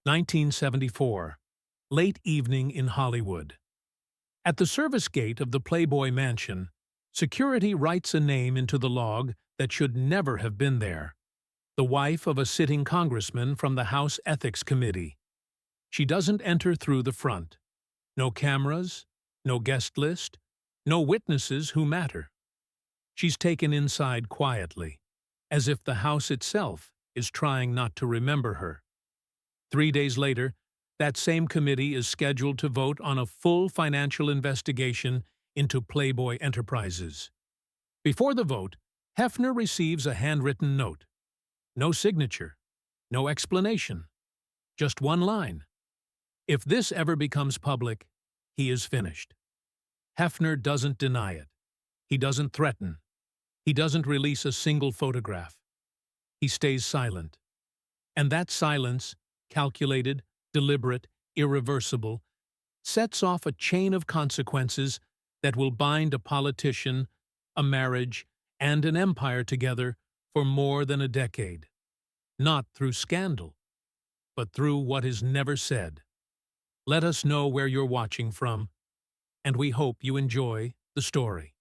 1974. Late evening in Hollywood. At the service gate of the Playboy Mansion, security writes a name into the log that should never have been there. The wife of a sitting congressman from the House Ethics Committee. She doesn't enter through the front. No cameras, no guest list, no witnesses who matter. She's taken inside quietly, as if the house itself is trying not to remember her. 3 days later, that same committee is scheduled to vote on a full financial investigation into Playboy Enterprises. Before the vote, Hefner receives a handwritten note. No signature, no explanation, just one line. If this ever becomes public, he is finished. Hefner doesn't deny it. He doesn't threaten. He doesn't release a single photograph. He stays silent. And that silence, calculated, deliberate, irreversible, sets off a chain of consequences that will bind a politician, a marriage, and an empire together for more than a decade. Not through scandal, but through what is never said. Let us know where you're watching from, and we hope you enjoy the story.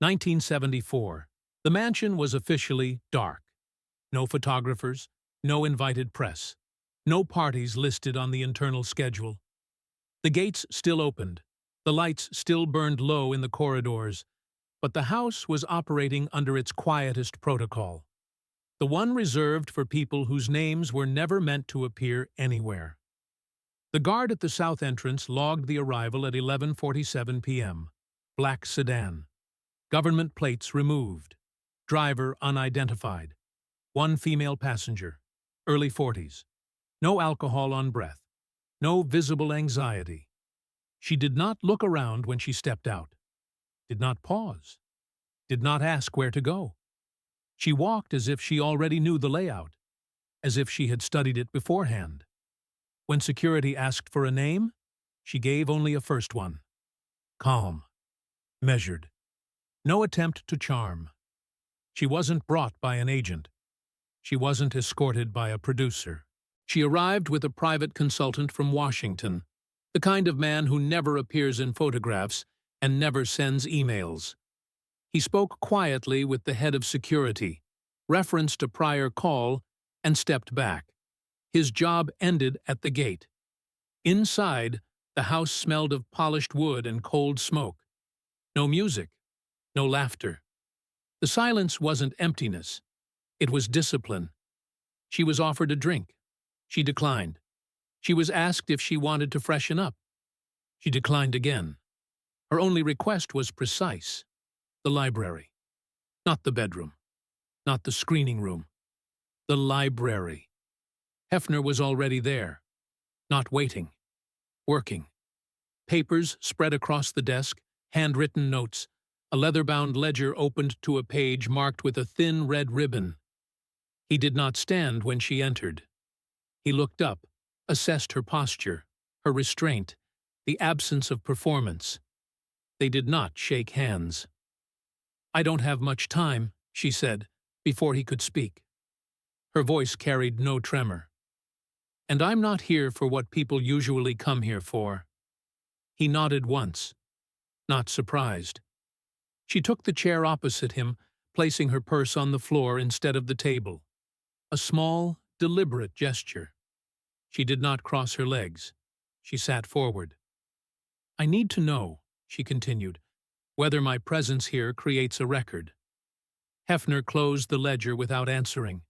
1974. The mansion was officially dark. No photographers, no invited press, no parties listed on the internal schedule. The gates still opened, the lights still burned low in the corridors, but the house was operating under its quietest protocol, the one reserved for people whose names were never meant to appear anywhere. The guard at the south entrance logged the arrival at 11:47 p.m. Black sedan. Government plates removed. Driver unidentified. One female passenger. Early 40s. No alcohol on breath. No visible anxiety. She did not look around when she stepped out. Did not pause. Did not ask where to go. She walked as if she already knew the layout, as if she had studied it beforehand. When security asked for a name, she gave only a first one. Calm. Measured. No attempt to charm. She wasn't brought by an agent. She wasn't escorted by a producer. She arrived with a private consultant from Washington, the kind of man who never appears in photographs and never sends emails. He spoke quietly with the head of security, referenced a prior call, and stepped back. His job ended at the gate. Inside, the house smelled of polished wood and cold smoke. No music, no laughter. The silence wasn't emptiness. It was discipline. She was offered a drink. She declined. She was asked if she wanted to freshen up. She declined again. Her only request was precise. The library. Not the bedroom. Not the screening room. The library. Hefner was already there. Not waiting. Working. Papers spread across the desk, handwritten notes, a leather-bound ledger opened to a page marked with a thin red ribbon. He did not stand when she entered. He looked up, assessed her posture, her restraint, the absence of performance. They did not shake hands. "I don't have much time," she said, before he could speak. Her voice carried no tremor. "And I'm not here for what people usually come here for." He nodded once, not surprised. She took the chair opposite him, placing her purse on the floor instead of the table. A small, deliberate gesture. She did not cross her legs. She sat forward. "I need to know," she continued, "whether my presence here creates a record." Hefner closed the ledger without answering.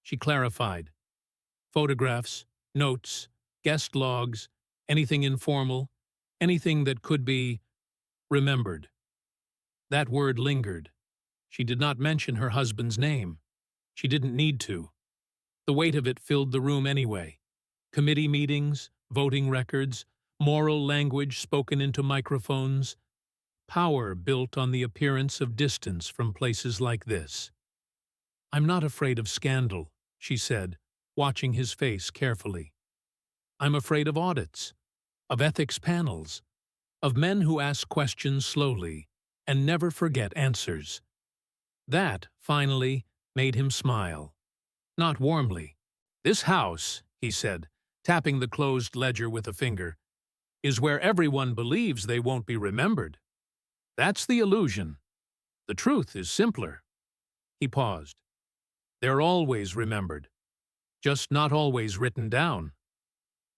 She clarified. "Photographs, notes, guest logs, anything informal, anything that could be remembered." That word lingered. She did not mention her husband's name. She didn't need to. The weight of it filled the room anyway. Committee meetings, voting records, moral language spoken into microphones. Power built on the appearance of distance from places like this. "I'm not afraid of scandal," she said, watching his face carefully. "I'm afraid of audits, of ethics panels, of men who ask questions slowly and never forget answers." That, finally, made him smile. Not warmly. "This house," he said, tapping the closed ledger with a finger, is where everyone believes they won't be remembered. That's the illusion. The truth is simpler. He paused. They're always remembered, just not always written down.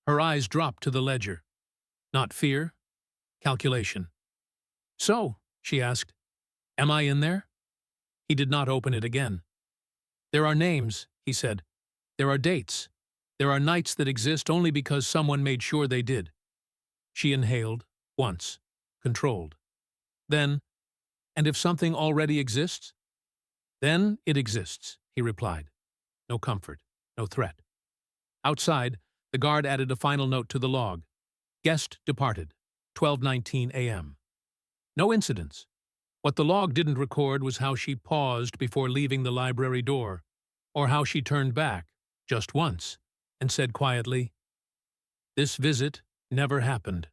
Her eyes dropped to the ledger. Not fear, calculation. So, she asked, am I in there? He did not open it again. There are names, he said. There are dates. There are nights that exist only because someone made sure they did. She inhaled, once, controlled. Then, and if something already exists? Then it exists, he replied. No comfort, no threat. Outside, the guard added a final note to the log. Guest departed, 12:19 a.m. No incidents. What the log didn't record was how she paused before leaving the library door, or how she turned back, just once, and said quietly, "This visit never happened."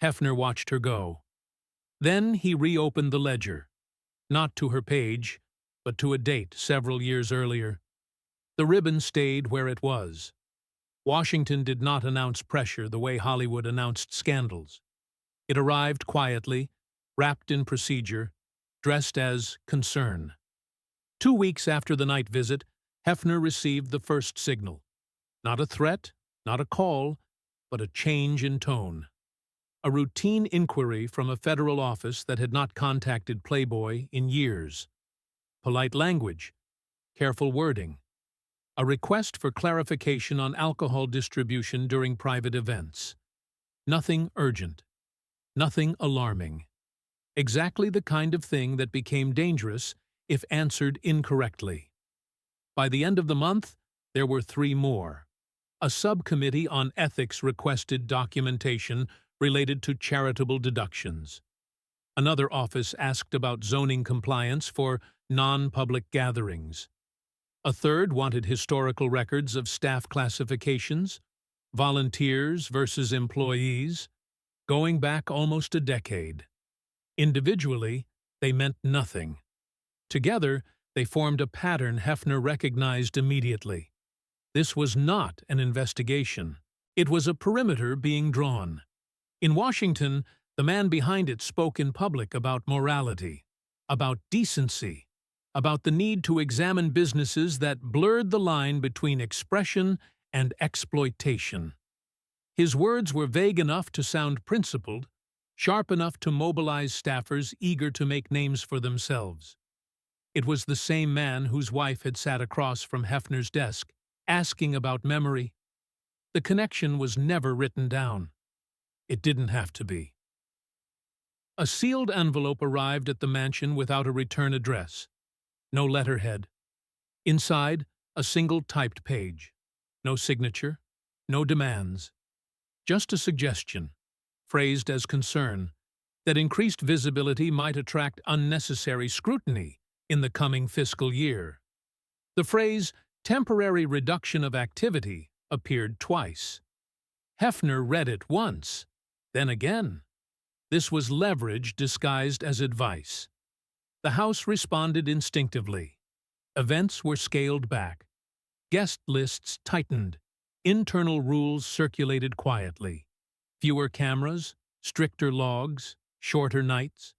Hefner watched her go. Then he reopened the ledger, not to her page, but to a date several years earlier. The ribbon stayed where it was. Washington did not announce pressure the way Hollywood announced scandals. It arrived quietly, wrapped in procedure, dressed as concern. 2 weeks after the night visit, Hefner received the first signal. Not a threat, not a call, but a change in tone. A routine inquiry from a federal office that had not contacted Playboy in years. Polite language, careful wording. A request for clarification on alcohol distribution during private events. Nothing urgent. Nothing alarming. Exactly the kind of thing that became dangerous if answered incorrectly. By the end of the month, there were 3 more. A subcommittee on ethics requested documentation related to charitable deductions. Another office asked about zoning compliance for non-public gatherings. A third wanted historical records of staff classifications, volunteers versus employees, going back almost a decade. Individually, they meant nothing. Together, they formed a pattern Hefner recognized immediately. This was not an investigation. It was a perimeter being drawn. In Washington, the man behind it spoke in public about morality, about decency, about the need to examine businesses that blurred the line between expression and exploitation. His words were vague enough to sound principled, sharp enough to mobilize staffers eager to make names for themselves. It was the same man whose wife had sat across from Hefner's desk, asking about memory. The connection was never written down. It didn't have to be. A sealed envelope arrived at the mansion without a return address. No letterhead. Inside, a single typed page. No signature, no demands. Just a suggestion, phrased as concern, that increased visibility might attract unnecessary scrutiny in the coming fiscal year. The phrase, temporary reduction of activity, appeared twice. Hefner read it once, then again. This was leverage disguised as advice. The House responded instinctively. Events were scaled back. Guest lists tightened. Internal rules circulated quietly. Fewer cameras, stricter logs, shorter nights.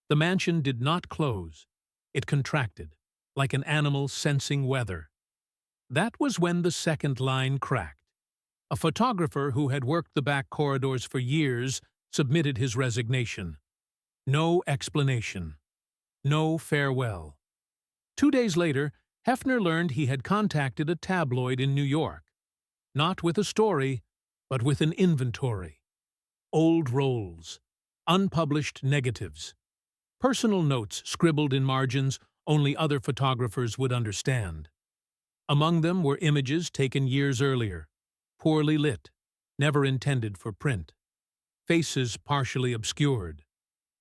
The mansion did not close. It contracted, like an animal sensing weather. That was when the second line cracked. A photographer who had worked the back corridors for years submitted his resignation. No explanation. No farewell. 2 days later, Hefner learned he had contacted a tabloid in New York. Not with a story, but with an inventory. Old rolls, unpublished negatives, personal notes scribbled in margins only other photographers would understand. Among them were images taken years earlier, poorly lit, never intended for print. Faces partially obscured.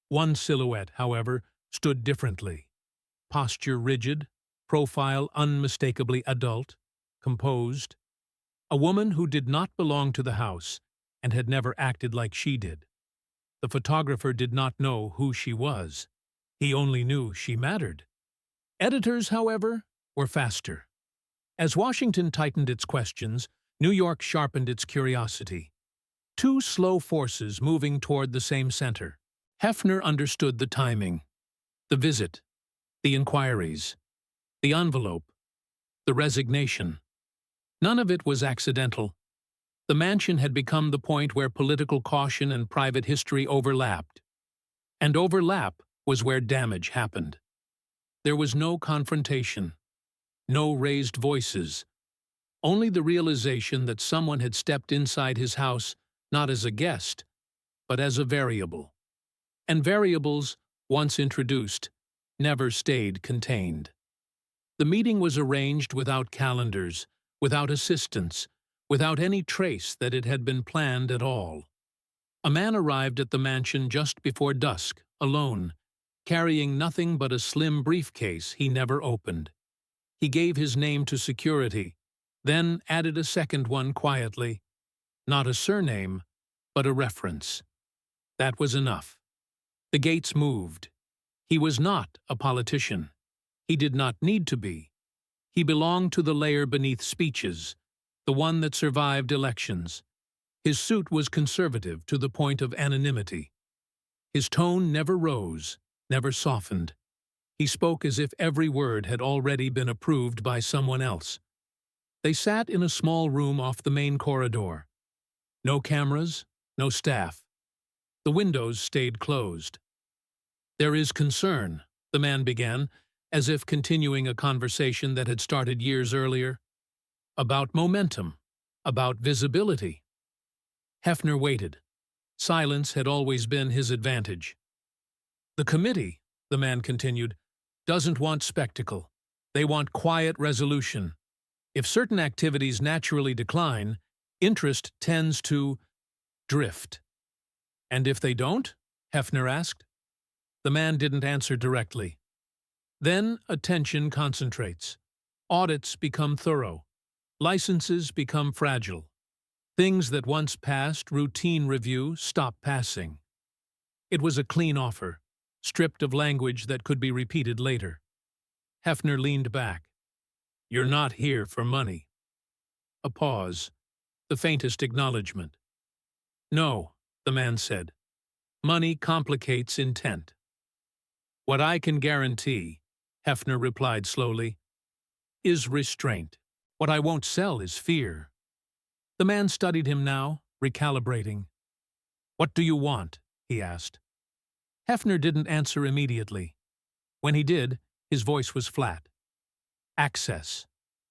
One silhouette, however, stood differently. Posture rigid, profile unmistakably adult, composed. A woman who did not belong to the house and had never acted like she did. The photographer did not know who she was. He only knew she mattered. Editors, however, were faster. As Washington tightened its questions, New York sharpened its curiosity. Two slow forces moving toward the same center. Hefner understood the timing. The visit, the inquiries, the envelope, the resignation. None of it was accidental. The mansion had become the point where political caution and private history overlapped. And overlap was where damage happened. There was no confrontation, no raised voices, only the realization that someone had stepped inside his house not as a guest, but as a variable. And variables, once introduced, never stayed contained. The meeting was arranged without calendars, without assistants, without any trace that it had been planned at all. A man arrived at the mansion just before dusk, alone, carrying nothing but a slim briefcase he never opened. He gave his name to security, then added a second one quietly. Not a surname, but a reference. That was enough. The gates moved. He was not a politician. He did not need to be. He belonged to the layer beneath speeches, the one that survived elections. His suit was conservative to the point of anonymity. His tone never rose, never softened. He spoke as if every word had already been approved by someone else. They sat in a small room off the main corridor. No cameras, no staff. The windows stayed closed. "There is concern," the man began, as if continuing a conversation that had started years earlier. "About momentum, about visibility." Hefner waited. Silence had always been his advantage. "The committee," the man continued, "doesn't want spectacle. They want quiet resolution. If certain activities naturally decline, interest tends to drift." "And if they don't?" Hefner asked. The man didn't answer directly. Then attention concentrates. Audits become thorough. Licenses become fragile. Things that once passed routine review stop passing. It was a clean offer, stripped of language that could be repeated later. Hefner leaned back. "You're not here for money." A pause, the faintest acknowledgement. "No," the man said. "Money complicates intent." "What I can guarantee," Hefner replied slowly, "is restraint. What I won't sell is fear." The man studied him now, recalibrating. "What do you want?" he asked. Hefner didn't answer immediately. When he did, his voice was flat. "Access.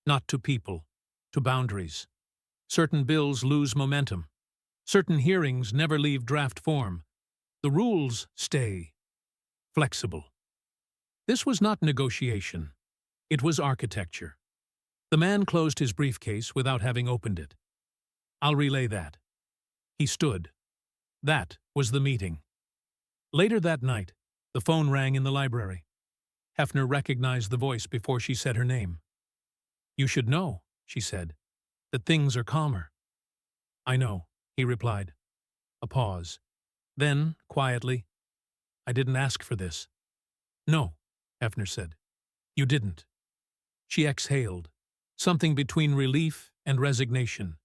Not to people, to boundaries. Certain bills lose momentum. Certain hearings never leave draft form. The rules stay. Flexible." This was not negotiation. It was architecture. The man closed his briefcase without having opened it. "I'll relay that." He stood. That was the meeting. Later that night, the phone rang in the library. Hefner recognized the voice before she said her name. "You should know," she said, "that things are calmer." "I know," he replied. A pause. Then, quietly, "I didn't ask for this." "No," Hefner said. "You didn't." She exhaled, something between relief and resignation.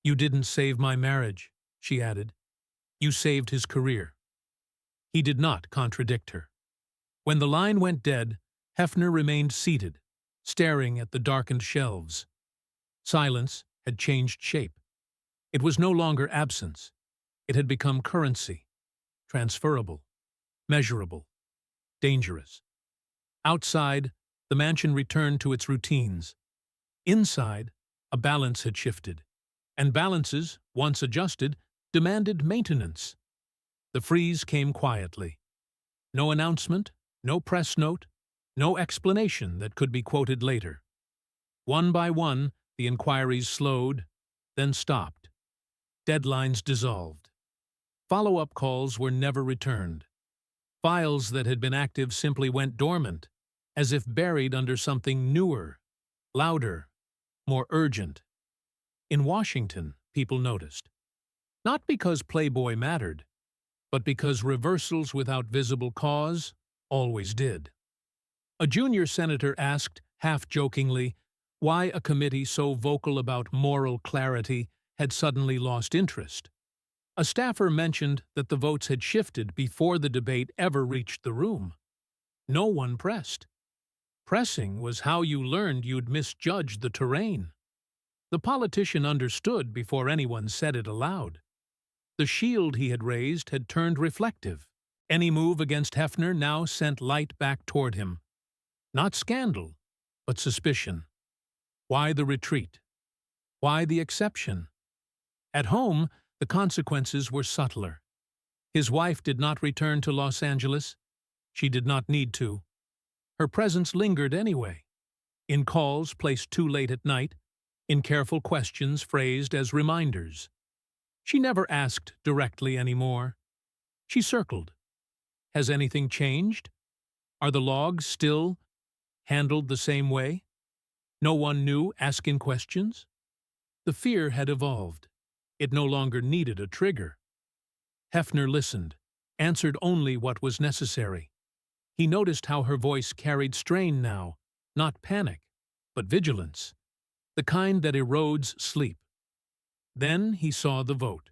"You didn't save my marriage," she added. "You saved his career." He did not contradict her. When the line went dead, Hefner remained seated, staring at the darkened shelves. Silence had changed shape. It was no longer absence. It had become currency, transferable, measurable, dangerous. Outside, the mansion returned to its routines. Inside, a balance had shifted, and balances, once adjusted, demanded maintenance. The freeze came quietly. No announcement, no press note, no explanation that could be quoted later. One by one, the inquiries slowed, then stopped. Deadlines dissolved. Follow-up calls were never returned. Files that had been active simply went dormant, as if buried under something newer, louder, more urgent. In Washington, people noticed. Not because Playboy mattered, but because reversals without visible cause always did. A junior senator asked, half-jokingly, why a committee so vocal about moral clarity had suddenly lost interest. A staffer mentioned that the votes had shifted before the debate ever reached the room. No one pressed. Pressing was how you learned you'd misjudged the terrain. The politician understood before anyone said it aloud. The shield he had raised had turned reflective. Any move against Hefner now sent light back toward him. Not scandal, but suspicion. Why the retreat? Why the exception? At home, the consequences were subtler. His wife did not return to Los Angeles. She did not need to. Her presence lingered anyway, in calls placed too late at night, in careful questions phrased as reminders. She never asked directly anymore. She circled. Has anything changed? Are the logs still handled the same way? No one new asking questions? The fear had evolved. It no longer needed a trigger. Hefner listened, answered only what was necessary. He noticed how her voice carried strain now, not panic, but vigilance, the kind that erodes sleep. Then he saw the vote.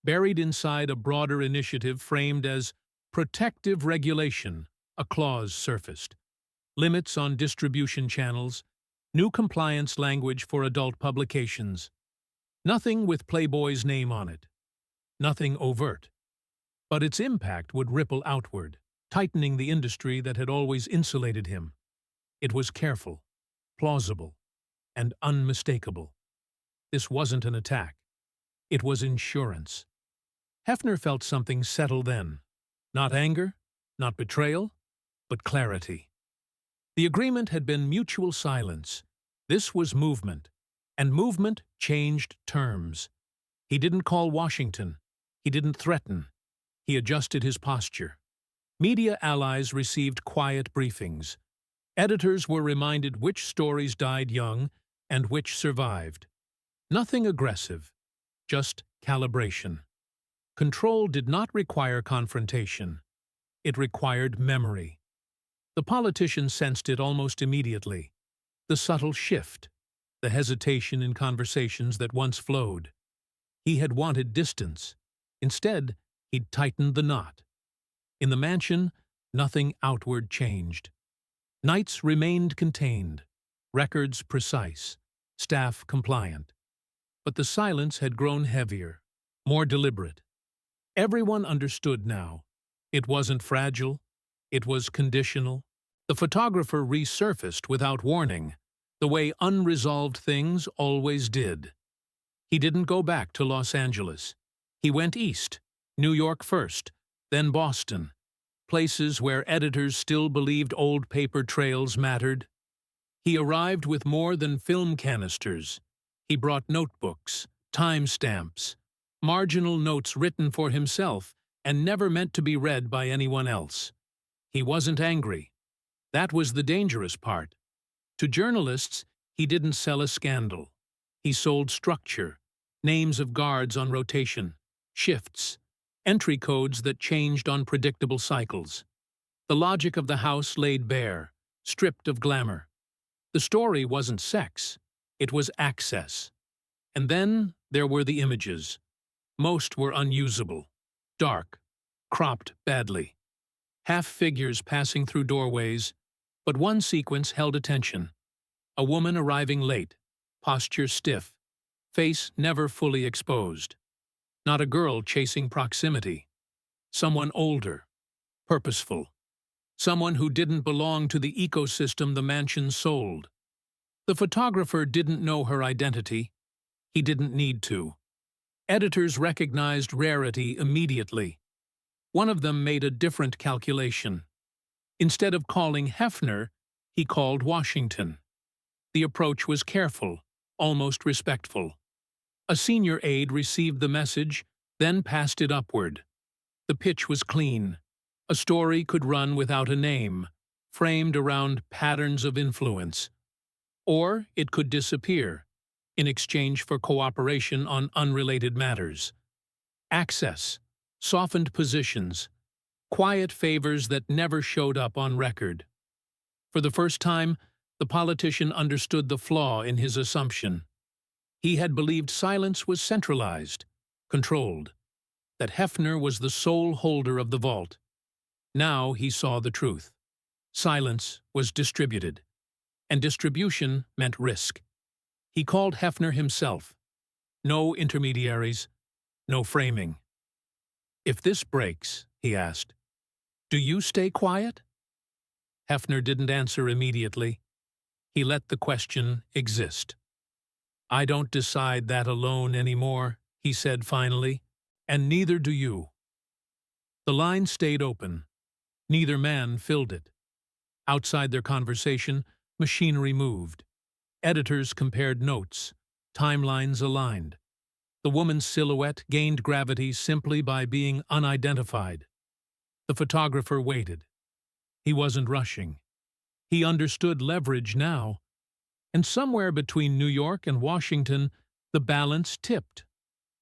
Buried inside a broader initiative framed as protective regulation, a clause surfaced. Limits on distribution channels, new compliance language for adult publications. Nothing with Playboy's name on it. Nothing overt. But its impact would ripple outward, tightening the industry that had always insulated him. It was careful, plausible, and unmistakable. This wasn't an attack. It was insurance. Hefner felt something settle then. Not anger, not betrayal, but clarity. The agreement had been mutual silence. This was movement, and movement changed terms. He didn't call Washington. He didn't threaten. He adjusted his posture. Media allies received quiet briefings. Editors were reminded which stories died young and which survived. Nothing aggressive, just calibration. Control did not require confrontation. It required memory. The politician sensed it almost immediately. The subtle shift, the hesitation in conversations that once flowed. He had wanted distance. Instead, he'd tightened the knot. In the mansion, nothing outward changed. Nights remained contained, records precise, staff compliant. But the silence had grown heavier, more deliberate. Everyone understood now. It wasn't fragile. It was conditional. The photographer resurfaced without warning, the way unresolved things always did. He didn't go back to Los Angeles. He went east, New York first, then Boston, places where editors still believed old paper trails mattered. He arrived with more than film canisters. He brought notebooks, timestamps, marginal notes written for himself and never meant to be read by anyone else. He wasn't angry. That was the dangerous part. To journalists, he didn't sell a scandal. He sold structure, names of guards on rotation, shifts, entry codes that changed on predictable cycles. The logic of the house laid bare, stripped of glamour. The story wasn't sex, it was access. And then there were the images. Most were unusable, dark, cropped badly. Half figures passing through doorways, but one sequence held attention. A woman arriving late, posture stiff, face never fully exposed. Not a girl chasing proximity. Someone older, purposeful. Someone who didn't belong to the ecosystem the mansion sold. The photographer didn't know her identity. He didn't need to. Editors recognized rarity immediately. One of them made a different calculation. Instead of calling Hefner, he called Washington. The approach was careful, almost respectful. A senior aide received the message, then passed it upward. The pitch was clean. A story could run without a name, framed around patterns of influence. Or it could disappear, in exchange for cooperation on unrelated matters. Access, softened positions, quiet favors that never showed up on record. For the first time, The politician understood the flaw in his assumption. He had believed silence was centralized, controlled, that Hefner was the sole holder of the vault. Now he saw the truth. Silence was distributed, and distribution meant risk. He called Hefner himself. No intermediaries, no framing. "If this breaks," he asked, "do you stay quiet?" Hefner didn't answer immediately. He let the question exist. "I don't decide that alone anymore," he said finally, "and neither do you." The line stayed open. Neither man filled it. Outside their conversation, machinery moved. Editors compared notes. Timelines aligned. The woman's silhouette gained gravity simply by being unidentified. The photographer waited. He wasn't rushing. He understood leverage now. And somewhere between New York and Washington, the balance tipped.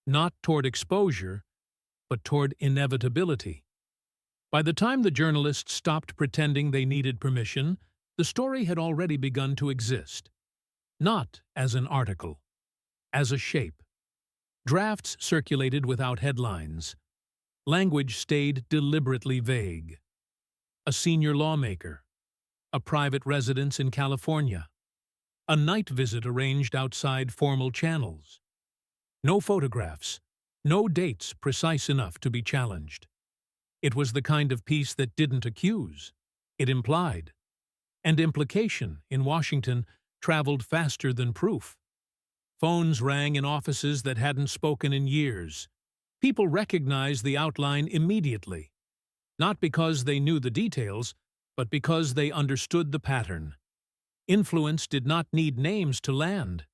Not toward exposure, but toward inevitability. By the time the journalists stopped pretending they needed permission, the story had already begun to exist. Not as an article, as a shape. Drafts circulated without headlines. Language stayed deliberately vague. A senior lawmaker. A private residence in California. A night visit arranged outside formal channels. No photographs, no dates precise enough to be challenged. It was the kind of piece that didn't accuse. It implied. And implication, in Washington, traveled faster than proof. Phones rang in offices that hadn't spoken in years. People recognized the outline immediately. Not because they knew the details, but because they understood the pattern. Influence did not need names to land.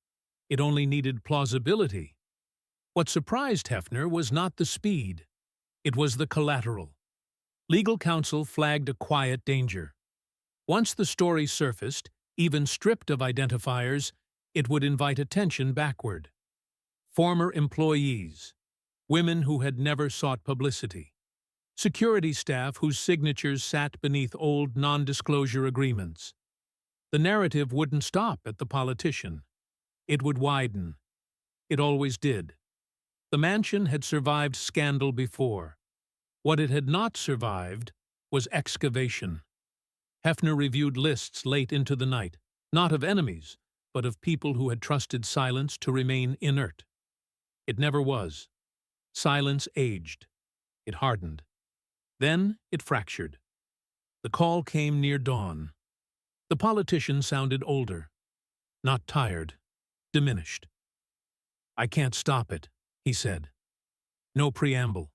It only needed plausibility. What surprised Hefner was not the speed. It was the collateral. Legal counsel flagged a quiet danger. Once the story surfaced, even stripped of identifiers, it would invite attention backward. Former employees, women who had never sought publicity, security staff whose signatures sat beneath old non-disclosure agreements. The narrative wouldn't stop at the politician. It would widen. It always did. The mansion had survived scandal before. What it had not survived was excavation. Hefner reviewed lists late into the night, not of enemies, but of people who had trusted silence to remain inert. It never was. Silence aged. It hardened. Then it fractured. The call came near dawn. The politician sounded older, not tired, diminished. "I can't stop it," he said. No preamble.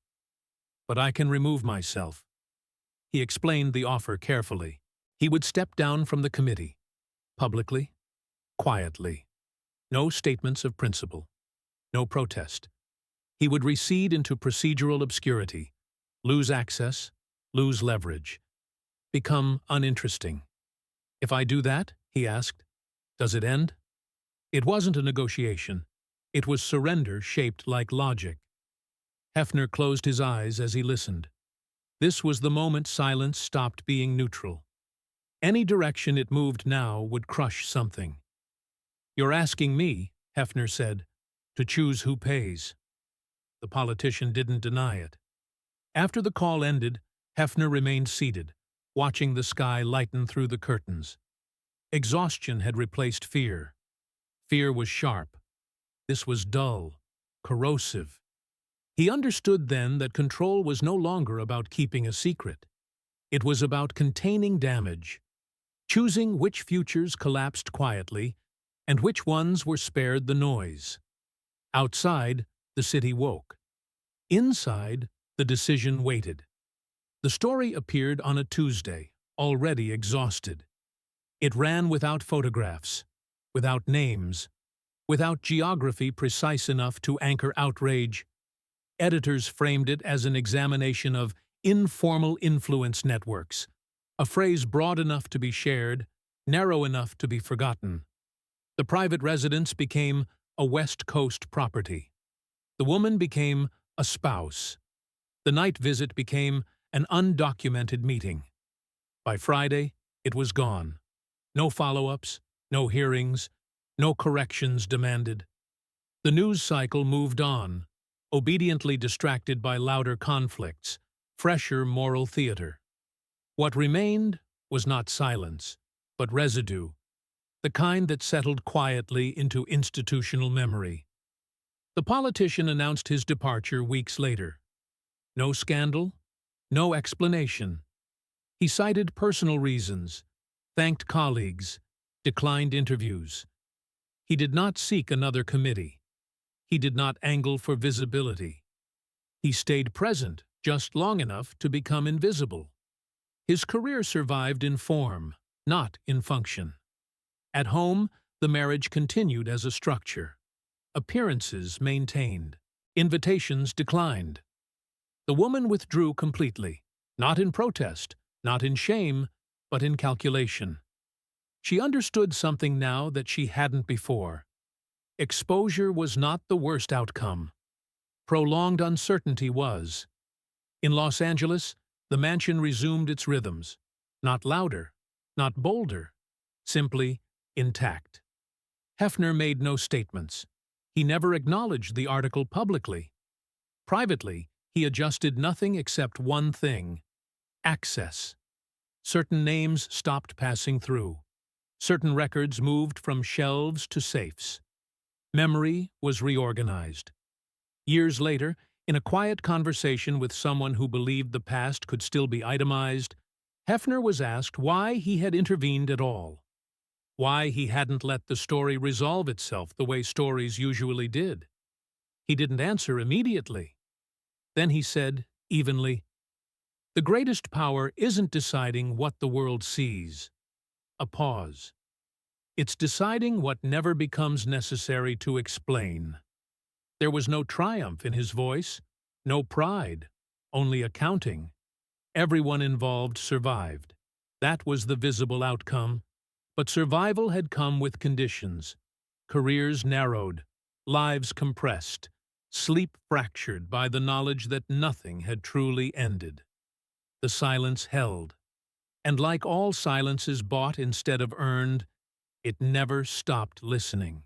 "But I can remove myself." He explained the offer carefully. He would step down from the committee, publicly, quietly. No statements of principle. No protest. He would recede into procedural obscurity, lose access, lose leverage, become uninteresting. "If I do that," he asked, "does it end?" It wasn't a negotiation. It was surrender shaped like logic. Hefner closed his eyes as he listened. This was the moment silence stopped being neutral. Any direction it moved now would crush something. "You're asking me," Hefner said, "to choose who pays." The politician didn't deny it. After the call ended, Hefner remained seated, watching the sky lighten through the curtains. Exhaustion had replaced fear. Fear was sharp. This was dull, corrosive. He understood then that control was no longer about keeping a secret. It was about containing damage, choosing which futures collapsed quietly and which ones were spared the noise. Outside, the city woke. Inside, the decision waited. The story appeared on a Tuesday, already exhausted. It ran without photographs, without names, without geography precise enough to anchor outrage. Editors framed it as an examination of informal influence networks, a phrase broad enough to be shared, narrow enough to be forgotten. The private residence became a West Coast property. The woman became a spouse. The night visit became an undocumented meeting. By Friday, it was gone. No follow-ups, no hearings, no corrections demanded. The news cycle moved on, obediently distracted by louder conflicts, fresher moral theater. What remained was not silence, but residue, the kind that settled quietly into institutional memory. The politician announced his departure weeks later. No scandal, no explanation. He cited personal reasons, thanked colleagues, declined interviews. He did not seek another committee. He did not angle for visibility. He stayed present just long enough to become invisible. His career survived in form, not in function. At home, the marriage continued as a structure. Appearances maintained. Invitations declined. The woman withdrew completely, not in protest, not in shame, but in calculation. She understood something now that she hadn't before. Exposure was not the worst outcome. Prolonged uncertainty was. In Los Angeles, the mansion resumed its rhythms, not louder, not bolder, simply intact. Hefner made no statements. He never acknowledged the article publicly. Privately, he adjusted nothing except one thing: access. Certain names stopped passing through. Certain records moved from shelves to safes. Memory was reorganized. Years later, in a quiet conversation with someone who believed the past could still be itemized, Hefner was asked why he had intervened at all. Why he hadn't let the story resolve itself the way stories usually did. He didn't answer immediately. Then he said, evenly, "The greatest power isn't deciding what the world sees." A pause. It's deciding what never becomes necessary to explain. There was no triumph in his voice, no pride, only accounting. Everyone involved survived. That was the visible outcome. But survival had come with conditions. Careers narrowed, lives compressed, sleep fractured by the knowledge that nothing had truly ended. The silence held. And like all silences bought instead of earned, it never stopped listening.